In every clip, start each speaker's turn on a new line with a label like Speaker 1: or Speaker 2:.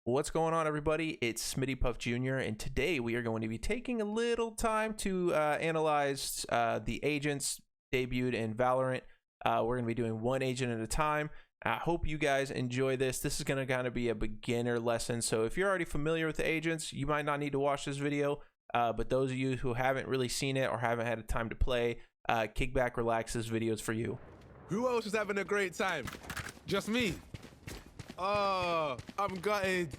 Speaker 1: What's going on, everybody? It's Smitty Puff Jr. and today we are going to be taking a little time to analyze the agents debuted in Valorant. We're going to be doing one agent at a time. I hope you guys enjoy this. This is going to kind of be a beginner lesson, so if you're already familiar with the agents, you might not need to watch this video, but those of you who haven't really seen it or haven't had time to play, kick back, relax. This video is for you.
Speaker 2: Who else is having a great time? Just me. Oh, I'm gutted.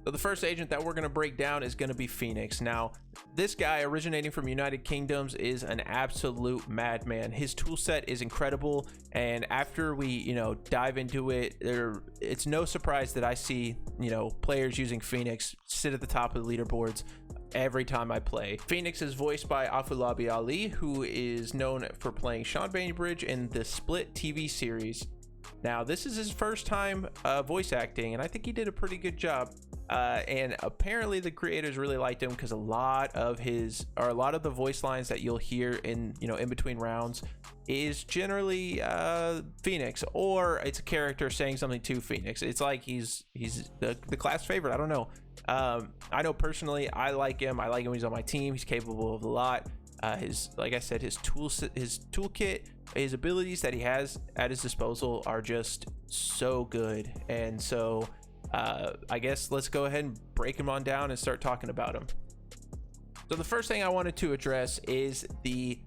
Speaker 1: So the first agent that we're going to break down is going to be Phoenix. Now, this guy originating from United Kingdoms is an absolute madman. His tool set is incredible, and after we, dive into it, it's no surprise that I see, players using Phoenix sit at the top of the leaderboards every time I play. Phoenix is voiced by Afolabi Ali, who is known for playing Sean Bainbridge in the Split TV series. Now, this is his first time voice acting, and I think he did a pretty good job. And apparently the creators really liked him because a lot of the voice lines that you'll hear in between rounds is generally Phoenix, or it's a character saying something to Phoenix. It's like he's the class favorite. I don't know. I know personally I like him. I like him when he's on my team. He's capable of a lot. Like I said, his toolkit, his abilities that he has at his disposal are just so good. And so I guess let's go ahead and break him on down and start talking about him. So the first thing I wanted to address is the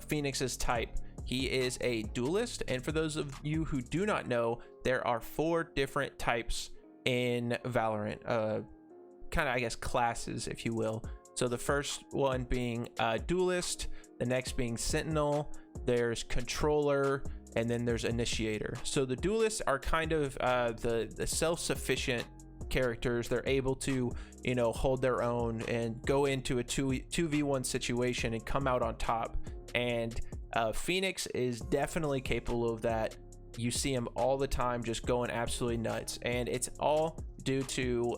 Speaker 1: Phoenix's type. He is a duelist, and for those of you who do not know, there are 4 different types in Valorant, kind of, I guess, classes, if you will. So the first one being duelist, the next being sentinel, there's controller, and then there's initiator. So the duelists are kind of the self-sufficient characters. They're able to hold their own and go into a 2v1 situation and come out on top, and Phoenix is definitely capable of that. You see him all the time just going absolutely nuts, and it's all due to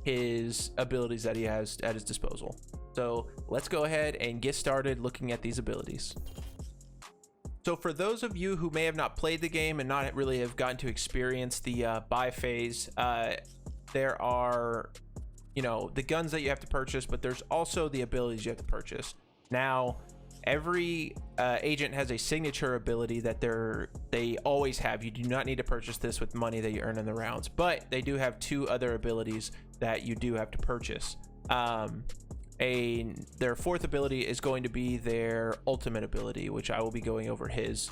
Speaker 1: his abilities that he has at his disposal. So let's go ahead and get started looking at these abilities. So for those of you who may have not played the game and not really have gotten to experience the buy phase, there are the guns that you have to purchase, but there's also the abilities you have to purchase. Now, every agent has a signature ability that they always have. You do not need to purchase this with money that you earn in the rounds, but they do have 2 other abilities that you do have to purchase. Their 4th ability is going to be their ultimate ability, which I will be going over his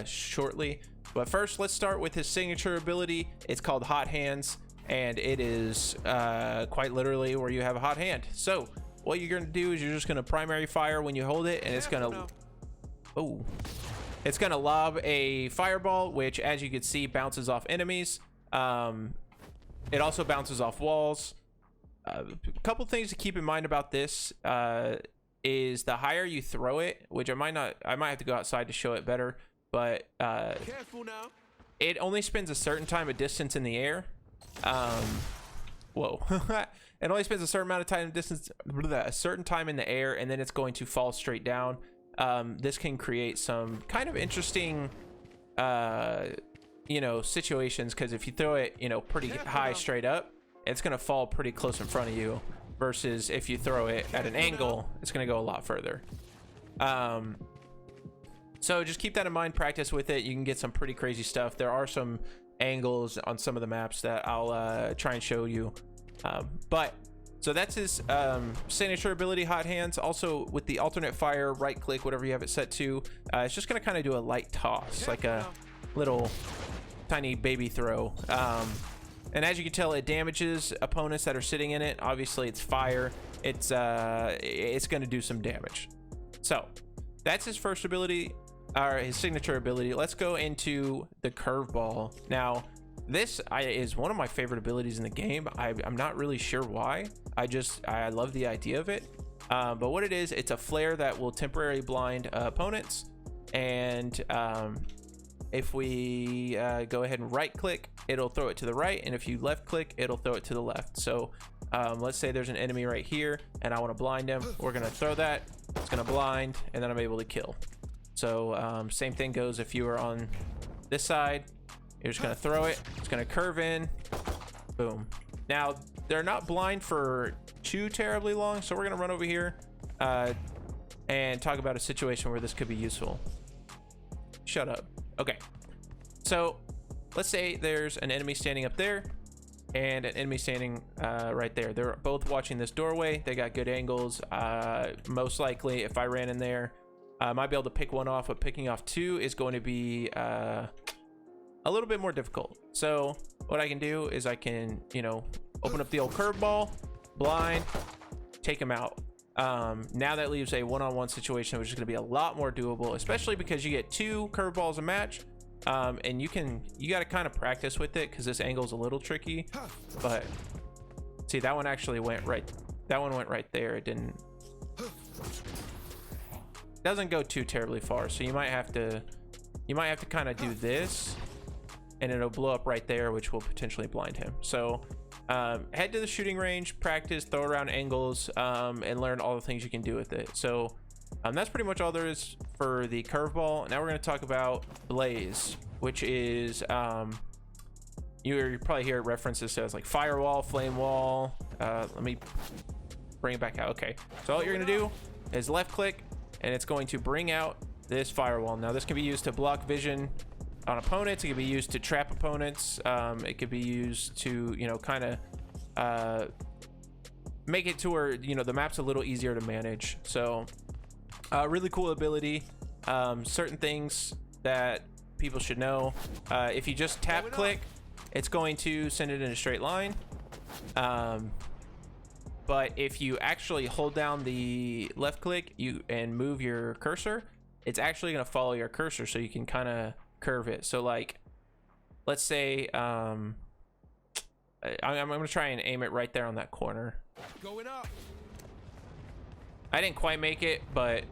Speaker 1: shortly. But first, let's start with his signature ability. It's called Hot Hands, and it is quite literally where you have a hot hand. So what you're going to do is you're just going to primary fire when you hold it, and it's going to lob a fireball, which, as you can see, bounces off enemies. It also bounces off walls. A couple things to keep in mind about this is the higher you throw it, which I might have to go outside to show it better, but
Speaker 2: Careful now.
Speaker 1: it only spends a certain time of distance in the air. Whoa. It only spends a certain amount of time a certain time in the air, and then it's going to fall straight down. This can create some kind of interesting situations, because if you throw it pretty high straight up, it's going to fall pretty close in front of you, versus if you throw it at an angle, it's going to go a lot further. So just keep that in mind, practice with it. You can get some pretty crazy stuff. There are some angles on some of the maps that I'll try and show you. So that's his signature ability, Hot Hands. Also, with the alternate fire, right click, whatever you have it set to, it's just going to kind of do a light toss, like a little tiny baby throw. And as you can tell, it damages opponents that are sitting in it. Obviously, it's fire. It's going to do some damage. So that's his first ability, or his signature ability. Let's go into the curveball. Now, this is one of my favorite abilities in the game. I'm not really sure why. I love the idea of it. But what it is, it's a flare that will temporarily blind opponents. And if we go ahead and right click, it'll throw it to the right, and if you left click, it'll throw it to the left. So Let's say there's an enemy right here and I want to blind him. We're going to throw that. It's going to blind, and then I'm able to kill. So same thing goes if you are on this side. You're just going to throw it. It's going to curve in. Boom. Now, they're not blind for too terribly long, so we're going to run over here and talk about a situation where this could be useful. Shut up. Okay. So let's say there's an enemy standing up there and an enemy standing right there. They're both watching this doorway. They got good angles. Most likely, if I ran in there, I might be able to pick one off, but picking off two is going to be a little bit more difficult. So what I can do is I can, you know, open up the old curveball, blind, take him out. Now that leaves a one-on-one situation, which is going to be a lot more doable, especially because you get 2 curveballs a match. And you got to kind of practice with it because this angle is a little tricky. But see, that one actually went right. That one went right there. It doesn't go too terribly far. So you might have to kind of do this, and it'll blow up right there, which will potentially blind him. So head to the shooting range, practice, throw around angles, and learn all the things you can do with it. So that's pretty much all there is for the curveball. Now we're going to talk about Blaze, which is you probably hear references as like firewall, flame wall. Let me bring it back out. Okay, so all you're going to do is left click, and it's going to bring out this firewall. Now this can be used to block vision on opponents. It can be used to trap opponents. It could be used to, you know, kind of make it to where, you know, the map's a little easier to manage. So really cool ability. Certain things that people should know: if you just tap click, it's going to send it in a straight line. But if you actually hold down the left click and move your cursor, it's actually going to follow your cursor, so you can kind of curve it. So like, let's say I'm going to try and aim it right there on that corner.
Speaker 2: Going up.
Speaker 1: I didn't quite make it, but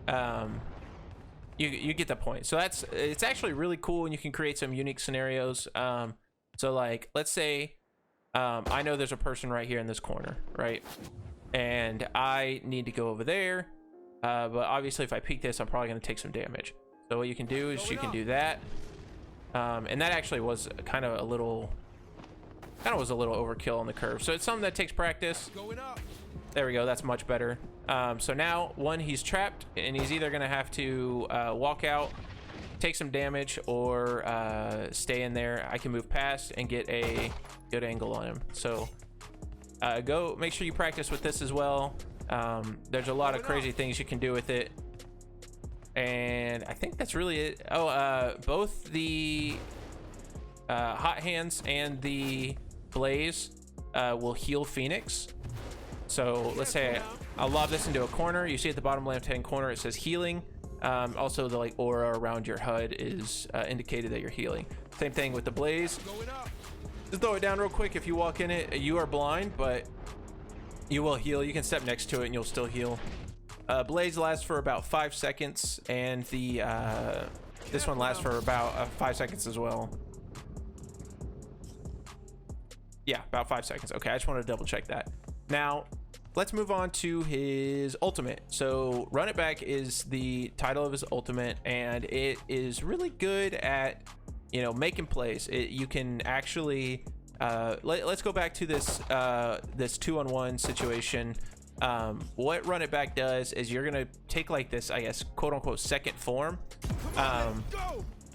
Speaker 1: you get the point. So it's actually really cool, and you can create some unique scenarios. So like, let's say I know there's a person right here in this corner, right? And I need to go over there. But obviously if I peek this, I'm probably going to take some damage. So what you can do is you can do that. And that actually was kind of a little overkill on the curve. So it's something that takes practice. There we go. That's much better. So now he's trapped, and he's either going to have to walk out, take some damage, or stay in there. I can move past and get a good angle on him. So go make sure you practice with this as well. There's a lot of crazy things you can do with it, and I think that's really it. Both the hot hands and the blaze will heal Phoenix. So let's say I'll lob this into a corner. You see at the bottom left hand corner it says healing. Also the like aura around your HUD is indicated that you're healing. Same thing with the blaze. Just throw it down real quick. If you walk in it, you are blind, but you will heal. You can step next to it and you'll still heal. Blaze lasts for about 5 seconds, and the this one lasts for about 5 seconds as well. Yeah, about 5 seconds. Okay, I just wanted to double check that. Now let's move on to his ultimate. So Run It Back is the title of his ultimate, and it is really good at, you know, making plays. You can actually let's go back to this this 2-on-1 situation. What Run It Back does is you're gonna take like this, I guess, quote unquote second form.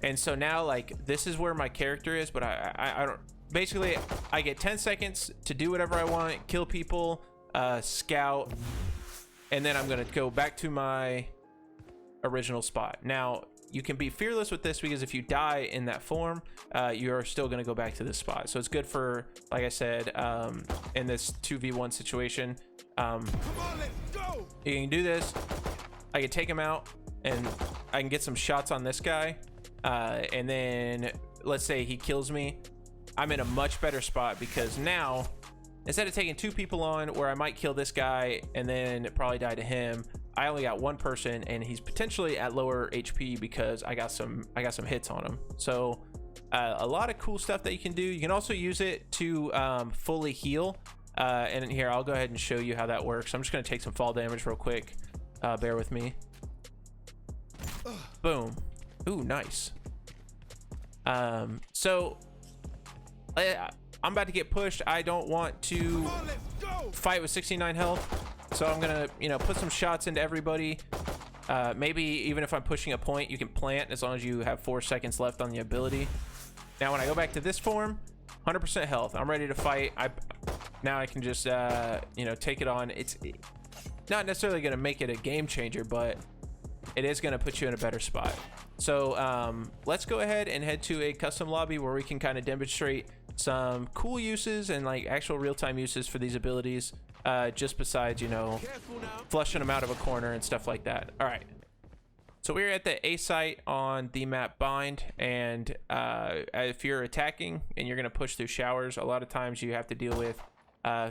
Speaker 1: And so now like this is where my character is, but I don't, basically I get 10 seconds to do whatever I want, kill people, scout, and then I'm gonna go back to my original spot. Now you can be fearless with this, because if you die in that form, you're still gonna go back to this spot. So it's good for, like I said, in this 2v1 situation. You can do this. I can take him out, and I can get some shots on this guy, and then let's say he kills me. I'm in a much better spot, because now instead of taking 2 people on where I might kill this guy and then probably die to him, I only got 1 person, and he's potentially at lower HP because I got some hits on him. So a lot of cool stuff that you can do. You can also use it to fully heal. And in here, I'll go ahead and show you how that works. I'm just going to take some fall damage real quick. Bear with me. Boom. Ooh, nice. So I'm about to get pushed. I don't want to fight with 69 health. So I'm going to, you know, put some shots into everybody. Maybe even if I'm pushing a point, you can plant as long as you have 4 seconds left on the ability. Now, when I go back to this form, 100% health. I'm ready to fight. Now I can just, you know, take it on. It's not necessarily going to make it a game changer, but it is going to put you in a better spot. So let's go ahead and head to a custom lobby where we can kind of demonstrate some cool uses and like actual real-time uses for these abilities, just besides, you know, flushing them out of a corner and stuff like that. All right. So we're at the A site on the map Bind, and if you're attacking and you're going to push through showers, a lot of times you have to deal with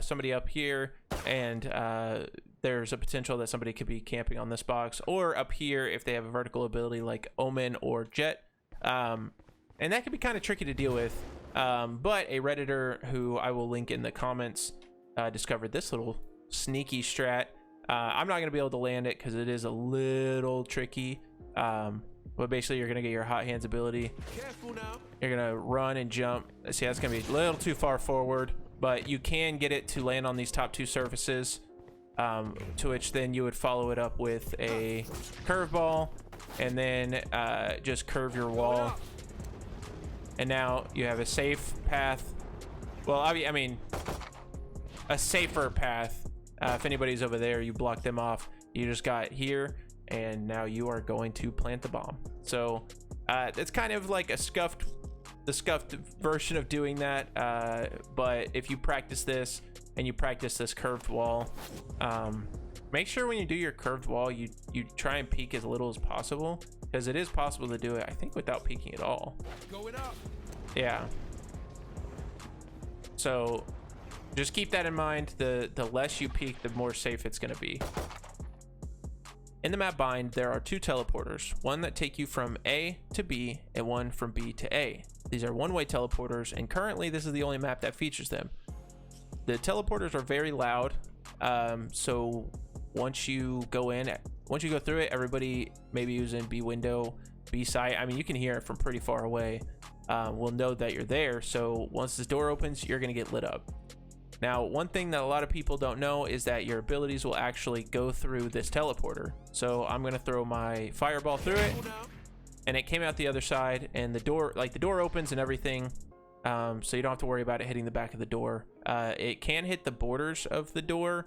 Speaker 1: somebody up here, and there's a potential that somebody could be camping on this box, or up here if they have a vertical ability like Omen or Jet, and that can be kind of tricky to deal with. But a Redditor who I will link in the comments discovered this little sneaky strat. I'm not going to be able to land it because it is a little tricky, but basically you're going to get your hot hands ability. You're going to run and jump. See, that's going to be a little too far forward, but you can get it to land on these top 2 surfaces, to which then you would follow it up with a curveball, and then just curve your wall. And now you have a safe path. Well, I mean, a safer path. If anybody's over there, you block them off. You just got here, and now you are going to plant the bomb. So it's kind of like the scuffed version of doing that. But if you practice this and you practice this curved wall, make sure when you do your curved wall, you try and peek as little as possible, because it is possible to do it, I think, without peeking at all. Going up. Yeah. So just keep that in mind. The less you peek, the more safe it's going to be. In the map Bind, there are 2 teleporters, one that take you from A to B and one from B to A. These are one-way teleporters, and currently this is the only map that features them. The teleporters are very loud, so once you go through it, everybody maybe using B window, B site, I mean, you can hear it from pretty far away, will know that you're there. So once this door opens, you're going to get lit up. Now, one thing that a lot of people don't know is that your abilities will actually go through this teleporter. So I'm going to throw my fireball through it, and it came out the other side, and the door opens and everything. So you don't have to worry about it hitting the back of the door. It can hit the borders of the door,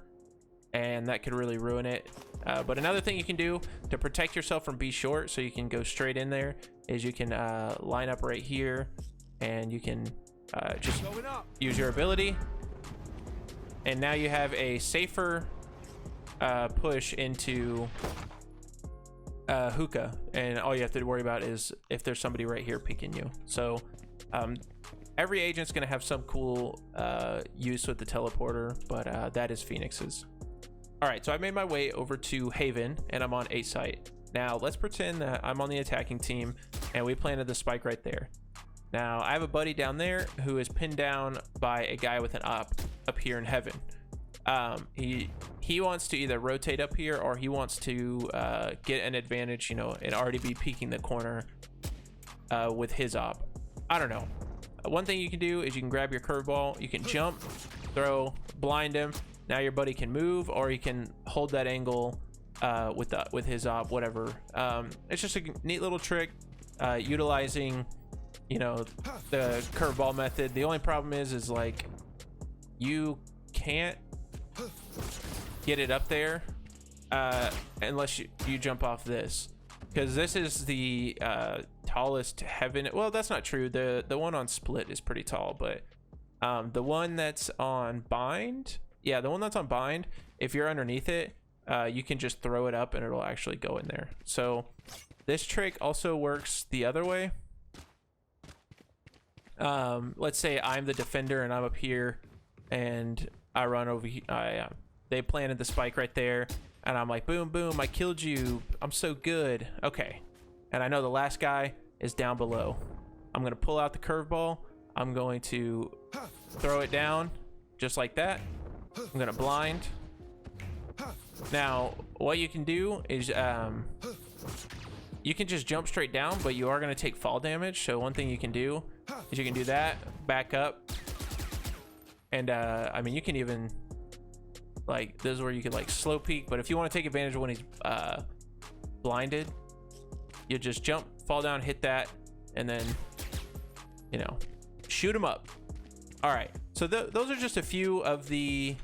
Speaker 1: and that could really ruin it. But another thing you can do to protect yourself from B short, so you can go straight in there, is you can line up right here, and you can just use your ability. And now you have a safer push into hookah, and all you have to worry about is if there's somebody right here peeking you. So every agent's going to have some cool use with the teleporter, but that is Phoenix's. All right, so I made my way over to Haven, and I'm on A site. Now let's pretend that I'm on the attacking team, and we planted the spike right there. Now I have a buddy down there who is pinned down by a guy with an op up here in Heaven. He wants to either rotate up here, or he wants to get an advantage, you know, and already be peeking the corner with his op. I don't know. One thing you can do is you can grab your curveball, you can jump, throw, blind him. Now your buddy can move, or he can hold that angle with his op, whatever. It's just a neat little trick, utilizing, you know, the curveball method. The only problem is like you can't get it up there unless you jump off this, because this is the tallest Heaven. Well, that's not true. The one on Split is pretty tall, but the one that's on Bind, the one that's on Bind, if you're underneath it, you can just throw it up and it'll actually go in there. So this trick also works the other way. Let's say I'm the defender and I'm up here, and I run over here. They planted the spike right there, and I'm like, boom, boom, I killed you. I'm so good. Okay. And I know the last guy is down below. I'm going to pull out the curveball. I'm going to throw it down just like that. I'm gonna blind. Now, what you can do is you can just jump straight down, but you are gonna take fall damage. So one thing you can do is you can do that, back up, and I mean, you can even like, this is where you could like slow peek, but if you want to take advantage of when he's blinded, you just jump, fall down, hit that, and then, you know, shoot him up. All right, so those are just a few of the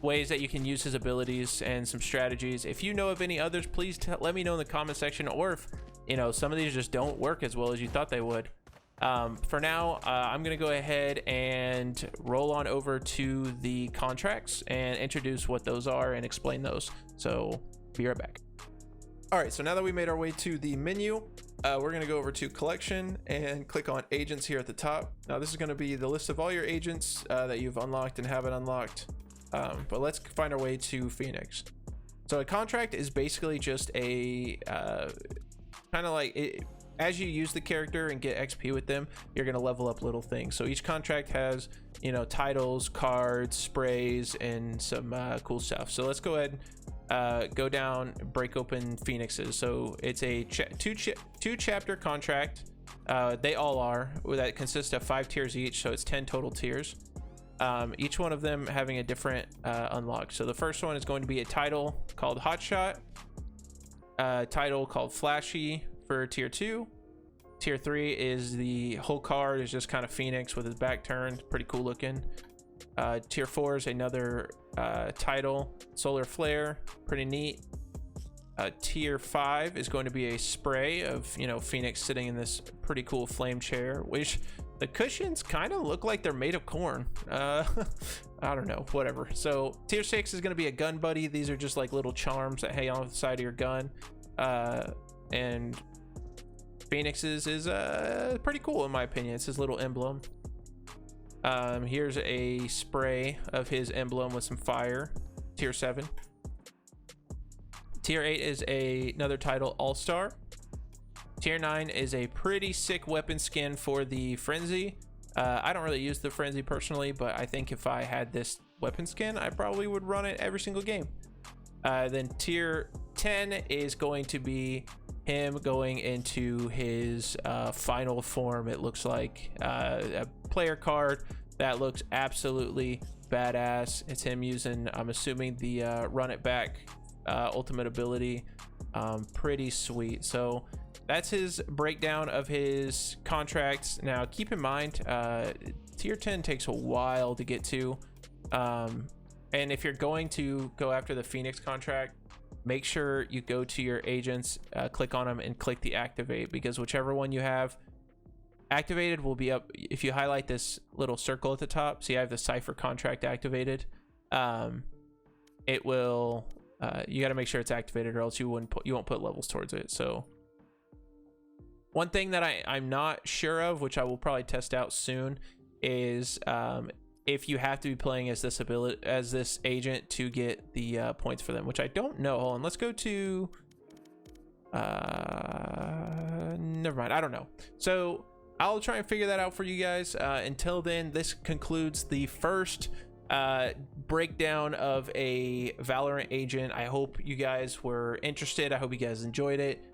Speaker 1: ways that you can use his abilities and some strategies. If you know of any others, please let me know in the comment section, or if, you know, some of these just don't work as well as you thought they would. For now, I'm gonna go ahead and roll on over to the contracts and introduce what those are and explain those. So be right back. All right, so now that we made our way to the menu, we're gonna go over to collection and click on agents here at the top. Now this is gonna be the list of all your agents that you've unlocked and haven't unlocked. But let's find our way to Phoenix. So a contract is basically just a kind of like it, as you use the character and get XP with them, you're going to level up little things. So each contract has, you know, titles, cards, sprays, and some cool stuff. So let's go ahead, go down, break open Phoenix's. So it's a two chapter contract. They all are, that consists of 5 tiers each. So it's 10 total tiers. Each one of them having a different unlock. So the first one is going to be a title called Hotshot, a title called Flashy for tier 2. Tier 3 is the whole card is just kind of Phoenix with his back turned, pretty cool looking. Tier 4 is another title, Solar Flare, pretty neat. Tier 5 is going to be a spray of, you know, Phoenix sitting in this pretty cool flame chair, which the cushions kind of look like they're made of corn. I don't know, whatever. So tier 6 is going to be a gun buddy. These are just like little charms that hang on the side of your gun. And Phoenix's is pretty cool in my opinion. It's his little emblem. Here's a spray of his emblem with some fire. Tier 7. Tier 8 is another title, All-Star. Tier 9 is a pretty sick weapon skin for the Frenzy. I don't really use the Frenzy personally, but I think if I had this weapon skin, I probably would run it every single game. Then tier 10 is going to be him going into his final form. It looks like a player card that looks absolutely badass. It's him using, I'm assuming, the run it back ultimate ability. Pretty sweet. So that's his breakdown of his contracts. Now keep in mind, tier 10 takes a while to get to, and if you're going to go after the Phoenix contract, make sure you go to your agents, click on them and click the activate, because whichever one you have activated will be up. If you highlight this little circle at the top, see I have the Cypher contract activated, it will you got to make sure it's activated, or else you won't put levels towards it. So one thing that I'm not sure of, which I will probably test out soon, is if you have to be playing as this agent to get the points for them, which I don't know. Hold on, let's go to never mind, I don't know. So I'll try and figure that out for you guys. Until then, this concludes the first breakdown of a Valorant agent. I hope you guys were interested. I hope you guys enjoyed it.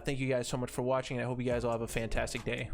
Speaker 1: Thank you guys so much for watching. I hope you guys all have a fantastic day.